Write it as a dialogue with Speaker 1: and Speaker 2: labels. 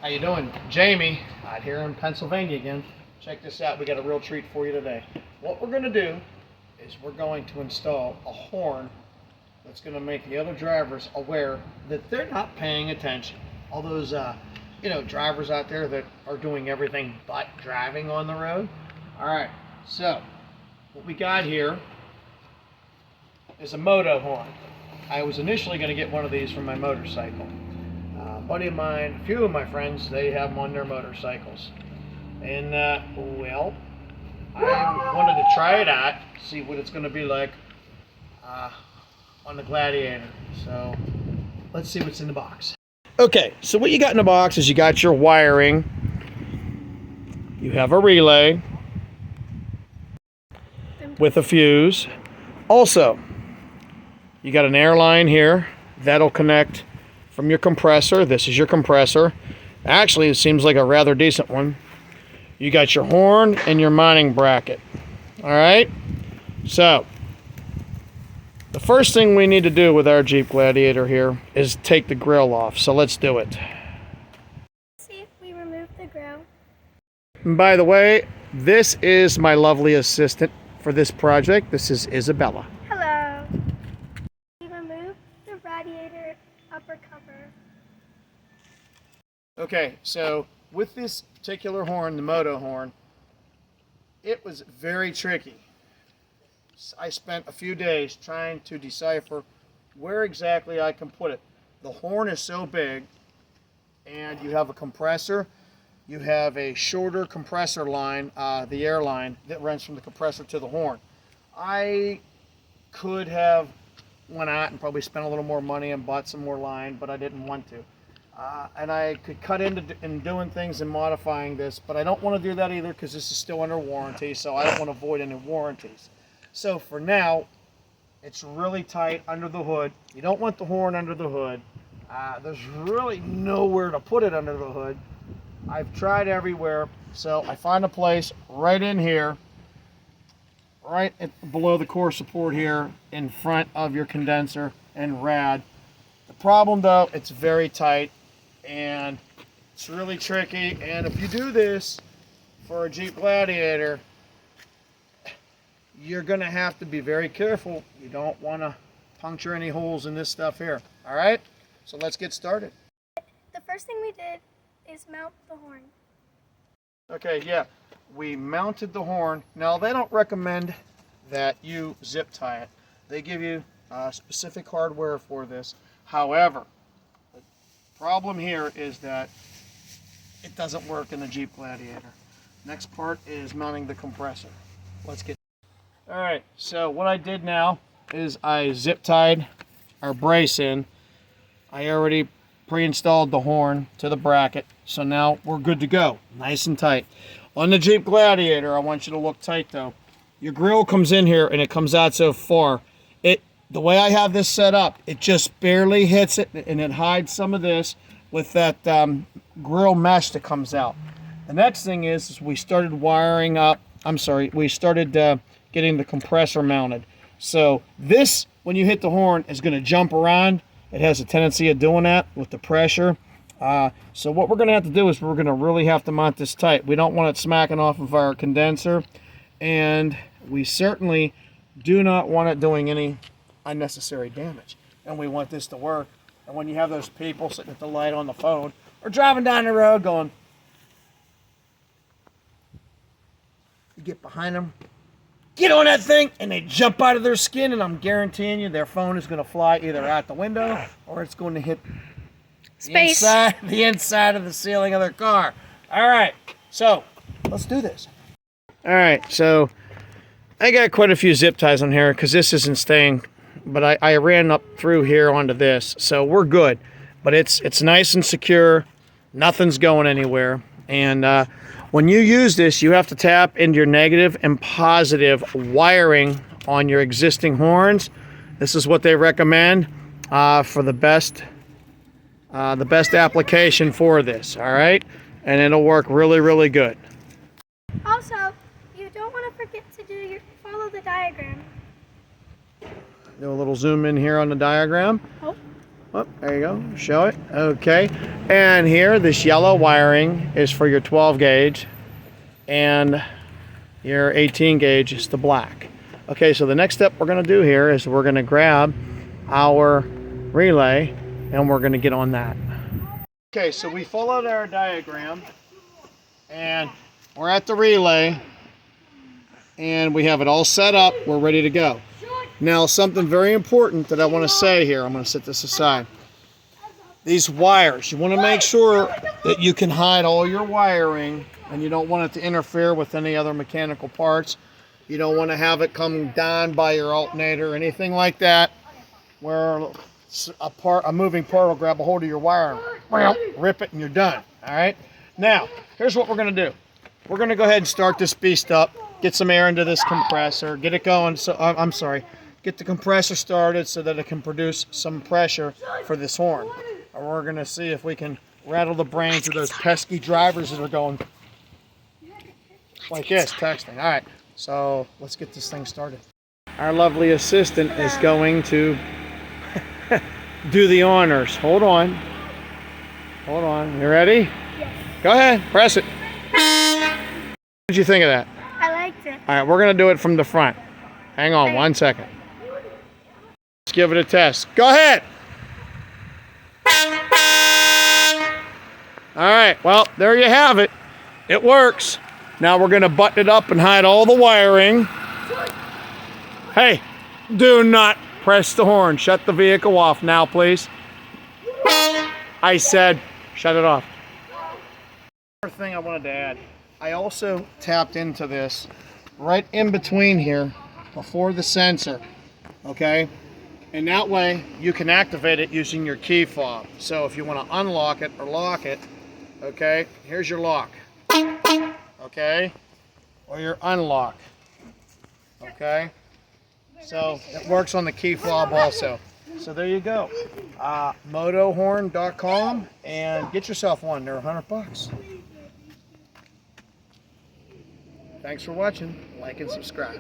Speaker 1: How you doing? Jamie, out here in Pennsylvania again. Check this out, we got a real treat for you today. What we're going to do is we're going to install a horn that's going to make the other drivers aware that they're not paying attention. All those, drivers out there that are doing everything but driving on the road. All right, so what we got here is a moto horn. I was initially going to get one of these for my motorcycle. A buddy of mine, a few of my friends, they have them on their motorcycles. And, I wanted to try it out, see what it's going to be like on the Gladiator. So, let's see what's in the box. Okay, so what you got in the box is you got your wiring. You have a relay with a fuse. Also, you got an air line here that'll connect from your compressor. This is your compressor. Actually, it seems like a rather decent one. You got your horn and your mounting bracket. All right. So, the first thing we need to do with our Jeep Gladiator here is take the grill off. So let's do it.
Speaker 2: See if we remove the grill.
Speaker 1: And by the way, this is my lovely assistant for this project. This is Isabella.
Speaker 2: Hello. We removed the radiator upper cover.
Speaker 1: Okay, so with this particular horn, the moto horn, it was very tricky. I spent a few days trying to decipher where exactly I can put it. The horn is so big, and you have a compressor. You have a shorter compressor line, the air line, that runs from the compressor to the horn. I could have went out and probably spent a little more money and bought some more line, but I didn't want to. And I could cut into doing things and modifying this, but I don't want to do that either because this is still under warranty, so I don't want to avoid any warranties. So for now, it's really tight under the hood. You don't want the horn under the hood. There's really nowhere to put it under the hood. I've tried everywhere, so I find a place right in here, right below the core support here, in front of your condenser and rad. The problem though, it's very tight and it's really tricky, and if you do this for a Jeep Gladiator, you're going to have to be very careful. You don't want to puncture any holes in this stuff here. All right, so let's get started.
Speaker 2: The first thing we did is mount the horn.
Speaker 1: Okay, yeah, we mounted the horn. Now, they don't recommend that you zip tie it. They give you specific hardware for this. However, the problem here is that it doesn't work in the Jeep Gladiator. Next part is mounting the compressor. Let's get. All right, so what I did now is I zip tied our brace in. I already pre-installed the horn to the bracket, so now we're good to go, nice and tight. On the Jeep Gladiator, I want you to look tight though. Your grill comes in here and it comes out so far. The way I have this set up, it just barely hits it, and it hides some of this with that grill mesh that comes out. The next thing is we started wiring up, we started getting the compressor mounted. So this, when you hit the horn, is going to jump around. It has a tendency of doing that with the pressure. So what we're going to have to do is we're going to really have to mount this tight. We don't want it smacking off of our condenser, and we certainly do not want it doing any unnecessary damage. And we want this to work. And when you have those people sitting at the light on the phone or driving down the road going, you get behind them, get on that thing, and they jump out of their skin, and I'm guaranteeing you their phone is going to fly either out the window or it's going to hit
Speaker 2: Space.
Speaker 1: the inside of the ceiling of their car. All right, so let's do this. All right, so I got quite a few zip ties on here because this isn't staying, but I ran up through here onto this, so we're good. But it's nice and secure. Nothing's going anywhere. And when you use this, you have to tap into your negative and positive wiring on your existing horns. This is what they recommend for the best application for this. All right, and it'll work really, really good.
Speaker 2: Also, you don't want to forget to follow the diagram.
Speaker 1: Do a little zoom in here on the diagram.
Speaker 2: Oh.
Speaker 1: Oh, there you go. Show it. Okay. And here, this yellow wiring is for your 12 gauge, and your 18 gauge is the black. Okay, so the next step we're going to do here is we're going to grab our relay and we're going to get on that. Okay, so we followed our diagram and we're at the relay and we have it all set up. We're ready to go. Now, something very important that I want to say here, I'm going to set this aside. These wires, you want to make sure that you can hide all your wiring, and you don't want it to interfere with any other mechanical parts. You don't want to have it come down by your alternator or anything like that, where a moving part will grab a hold of your wire and rip it and you're done. All right. Now, here's what we're going to do. We're going to go ahead and start this beast up, get some air into this compressor, get it going. So I'm sorry, get the compressor started so that it can produce some pressure for this horn. And we're going to see if we can rattle the brains of those pesky drivers that are going like this, texting. All right, so let's get this thing started. Our lovely assistant is going to do the honors. Hold on. Hold on. You ready?
Speaker 2: Yes.
Speaker 1: Go ahead. Press it. What did you think of that?
Speaker 2: I liked it.
Speaker 1: All right, we're going to do it from the front. Hang on 1 second. Let's give it a test. Go ahead. All right, well, there you have it. It works. Now we're going to button it up and hide all the wiring. Hey, do not press the horn. Shut the vehicle off now, please. I said, shut it off. Another thing I wanted to add. I also tapped into this right in between here before the sensor, okay? And that way you can activate it using your key fob. So if you want to unlock it or lock it, okay, here's your lock, okay, or your unlock, okay? So it works on the key fob also. So there you go. Motohorn.com, and get yourself one. They're $100. Thanks for watching. Like and subscribe.